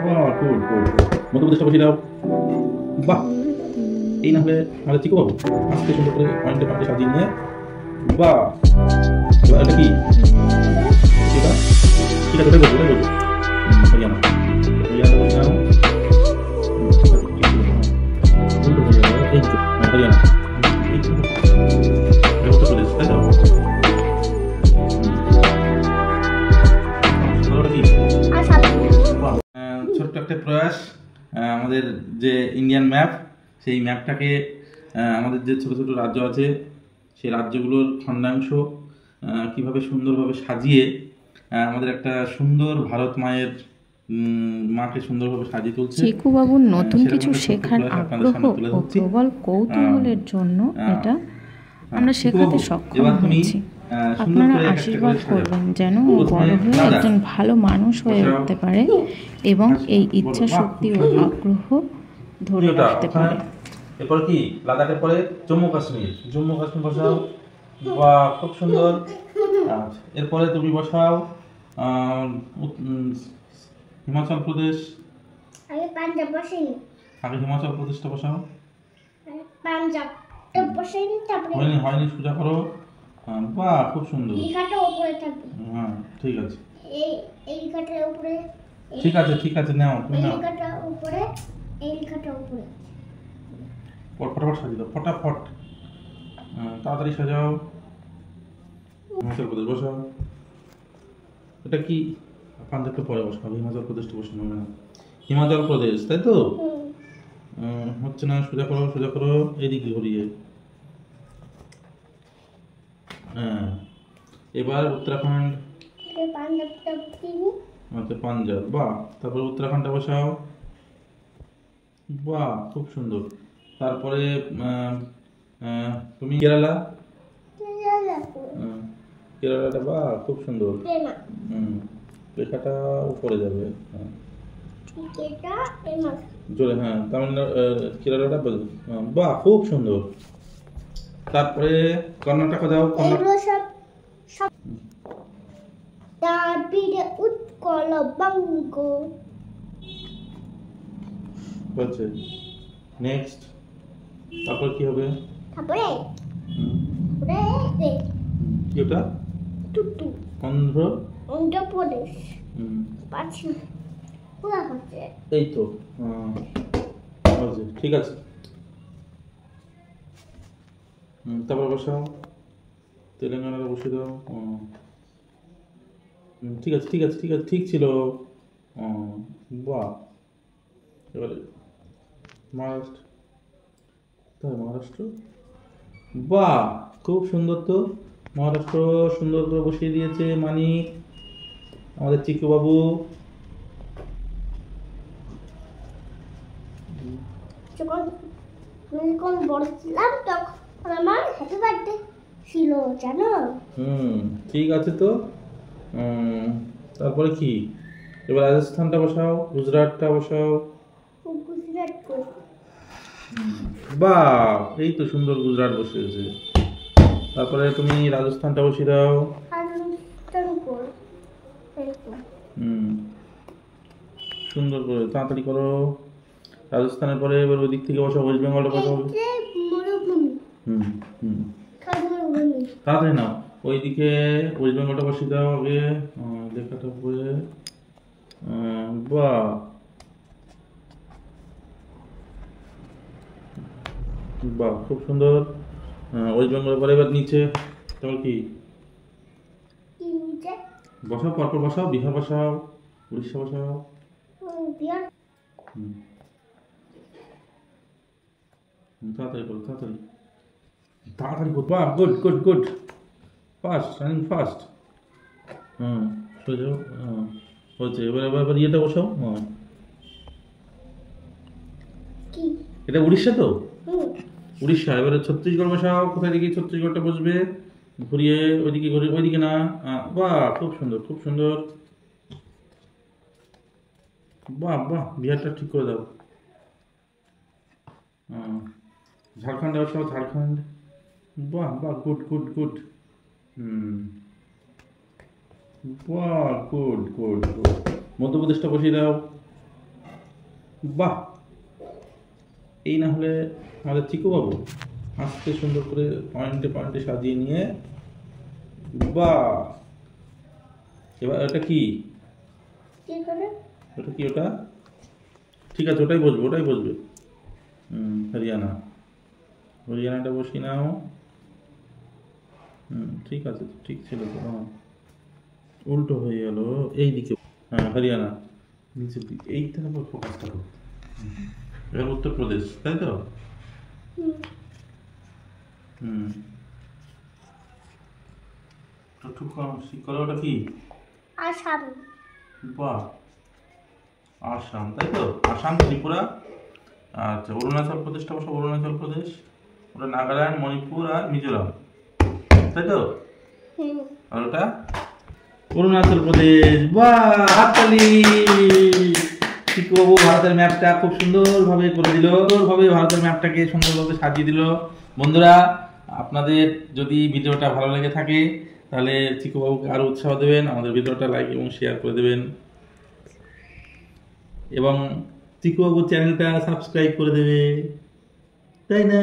বাহ, good good. মধ্যপ্রদেশটা বসিয়ে দাও। বাহ, এই না হলে আমাদের চিকু বাবু আজকে সুন্দর করে পয়েন্টে পয়েন্টে সাজিয়ে নিয়ে। বাহ, এবার এটা কি এটা? ঠিক আছে, ওটাই বলবো ওটাই বলবো। হরিয়ানা হরিয়ানা বলছি নাও। ঠিক আছে, ঠিক আছে, উল্টো হয়ে যাবে। এই তো হরিয়ানা, এই তো এটা উত্তরপ্রদেশ, তাই তো? ওটা কি? বাহ, ছোট্ট একটা প্রয়াস। আমাদের যে ইন্ডিয়ান ম্যাপ, সেই ম্যাপটাকে আমাদের যে ছোট ছোট রাজ্য আছে সেই রাজ্যগুলোর খণ্ডাংশ কিভাবে সুন্দরভাবে সাজিয়ে আমাদের একটা সুন্দর ভারত মায়ের মাকে সুন্দরভাবে সাজিয়ে তুলছে। চিকু বাবুর নতুন সেরকম কিছু একটা ছোট্ট শেখার প্রয়াস আপনাদের আগ্রহ সামনে তুলে ও ধরছি। প্রবল কৌতূহলের জন্য এটা আমরা চিকু শেখাতে বাবু, সক্ষম এবার তুমি হয়েছি। সুন্দর আপনারা করে এক একটা আশীর্বাদ করে সাজাও। করবেন যেন ও প্রথমে বড় হয়ে রাজা, একজন ভালো মানুষ হয়ে বসাও। উঠতে পারে এবং এই বলো, ইচ্ছা বাহ, শক্তি খুব ও সুন্দর। আগ্রহ ধরে ওটা রাখতে ওখানে। পারে। এরপর কি লাদাখের পরে জম্মু কাশ্মীর, জম্মু কাশ্মীর বসাও। বাহ, খুব সুন্দর। আচ্ছা, এরপরে তুমি বসাও হিমাচল প্রদেশ। আগে পাঞ্জাব বসেনি, আগে হিমাচল প্রদেশটা বসাও। আগে পাঞ্জাবটা বসেনি, তারপরে হয়নি হয়নি, সোজা করো। বাহ, খুব সুন্দর। লেখাটা উপরে থাকবে। হ্যাঁ, ঠিক আছে এই এই লেখাটার উপরে, ঠিক আছে ঠিক আছে, নাও তুমি এই নাও। লেখাটা উপরে, এই লেখাটা উপরে। ফটাফট সাজিয়ে দাও, ফটাফট। তাড়াতাড়ি সাজাও। হিমাচল প্রদেশ বসাও। এটা কি পাঞ্জাবটা পরে বসাও, হিমাচল প্রদেশটা বসানো হবে না। হিমাচল প্রদেশ, তাই তো? হচ্ছে না, সোজা করো সোজা করো, এদিকে ঘুরিয়ে। হ্যাঁ, এবার উত্তরাখণ্ড। আগে পাঞ্জাবটা বসিনি, আচ্ছা, পাঞ্জাব। বাহ, তারপরে উত্তরাখণ্ডটা বসাও। বাহ, খুব সুন্দর। তারপরে তুমি কেরালা। কেরালাটা, বাহ, খুব সুন্দর। প্রেমা, লেখাটা উপরে যাবে। হ্যাঁ, এটা প্রেমা। জোরে, হ্যাঁ, তামিলনাড়ু কেরালাটা বাহ, খুব সুন্দর। তারপরে কর্ণাটক দাও। এগুলো সব সব তারপরে উৎকল বঙ্গ। হচ্ছে নেক্সট। তারপর কি হবে? তারপরে হুম, তারপরে কি ওটা? টুটু অন্ধ্র। অন্ধ্রপ্রদেশ। হুম, পাচ্ছি না, পুরা হচ্ছে। এই তো হচ্ছে, ঠিক আছে। তারপর বসাও তেলেঙ্গানাটা বসে দাও। ঠিক আছে ঠিক আছে ঠিক আছে, ঠিক ছিল। বাহ, এবারে মহারাষ্ট্র। তাই মহারাষ্ট্র, বাহ, খুব সুন্দর তো। মহারাষ্ট্র সুন্দর করে বসিয়ে দিয়েছে মানিক, আমাদের চিকু বাবু। যখন আমি যখন বড় ছিলাম তখন আমার হ্যাপি বার্থডে ছিল, জানো? ঠিক আছে তো। তারপরে কি? এবার রাজস্থানটা বসাও, গুজরাটটা বসাও। গুজরাট কই? বাহ, এই তো সুন্দর, গুজরাট বসিয়েছে। তারপরে তুমি রাজস্থানটা বসিয়ে দাও। রাজস্থান কই? এই তো। সুন্দর করে তাড়াতাড়ি করো। রাজস্থানের পরে এবার ওই দিক থেকে বসাও, ওয়েস্ট বেঙ্গলটা বসাও। এই যে মরুভূমি, হুম হুম, মরুভূমি। তাড়াতাড়ি নাও। ওইদিকে ওয়েস্ট বেঙ্গলটা বসিয়ে দাও আগে। লেখাটা উপরে। বাহ, বাহ, খুব সুন্দর। ওয়েস্ট বেঙ্গলের পরে এবার নিচে তারপর কি? কি নিচে? বসাও, পরপর বসাও। বিহার বসাও, উড়িষ্যা বসাও। বিহার। হুম, তাড়াতাড়ি করো, তাড়াতাড়ি তাড়াতাড়ি করো। বাহ, good good good, fast, running fast. সোজা। হচ্ছে, এবার এবার এবার ইয়েটা বসাও। কি? এটা উড়িষ্যা তো? হুম, উড়িষ্যা। এবারে ছত্তিশগড় বসাও। কোথায় দেখি ছত্তিশগড়টা বসবে? ঘুরিয়ে ওইদিকে, ঘুরিয়ে ওইদিকে না। বাহ, খুব সুন্দর খুব সুন্দর। বাহ বাহ, বিহারটা ঠিক করে দাও। ঝাড়খণ্ডে বসাও, ঝাড়খণ্ড। বাহ বাহ, গুড গুড গুড। বাহ, গুড গুড গুড। মধ্যপ্রদেশটা বসিয়ে দাও। বাহ, এই না হলে আমাদের চিকু বাবু আস্তে সুন্দর করে পয়েন্টে পয়েন্টে সাজিয়ে নিয়ে, বাহ। এবার এটা কি, কি করে? ওটা কি, ওটা ঠিক আছে, ওটাই বসবে, ওটাই বসবে। হরিয়ানা, হরিয়ানাটা বসিয়ে নাও। ঠিক আছে, ঠিক ছিল তো। উল্টো হয়ে গেল এই দিকে। হ্যাঁ, হরিয়ানা নিচের দিকে, এইটার উপর ফোকাসটা করতে। এবার উত্তরপ্রদেশ, তাই তো? ওটা কি? আসাম। বাহ, আসাম, তাই তো? আসাম, ত্রিপুরা, আচ্ছা অরুণাচল প্রদেশটা অবশ্য অরুণাচল প্রদেশ, ওটা নাগাল্যান্ড, মণিপুর আর মিজোরাম, তাই তো? আর ওটা অরুণাচল প্রদেশ। বাহ, হাততালি। চিকু বাবু ভারতের ম্যাপটা খুব সুন্দরভাবে করে দিল, সুন্দরভাবে ভারতের ম্যাপটাকে সুন্দরভাবে সাজিয়ে দিল। বন্ধুরা, আপনাদের যদি ভিডিওটা ভালো লেগে থাকে তাহলে চিকু বাবুকে আরো উৎসাহ দেবেন, আমাদের ভিডিওটা লাইক এবং শেয়ার করে দেবেন, এবং চিকু বাবুর চ্যানেলটা সাবস্ক্রাইব করে দেবে, তাই না?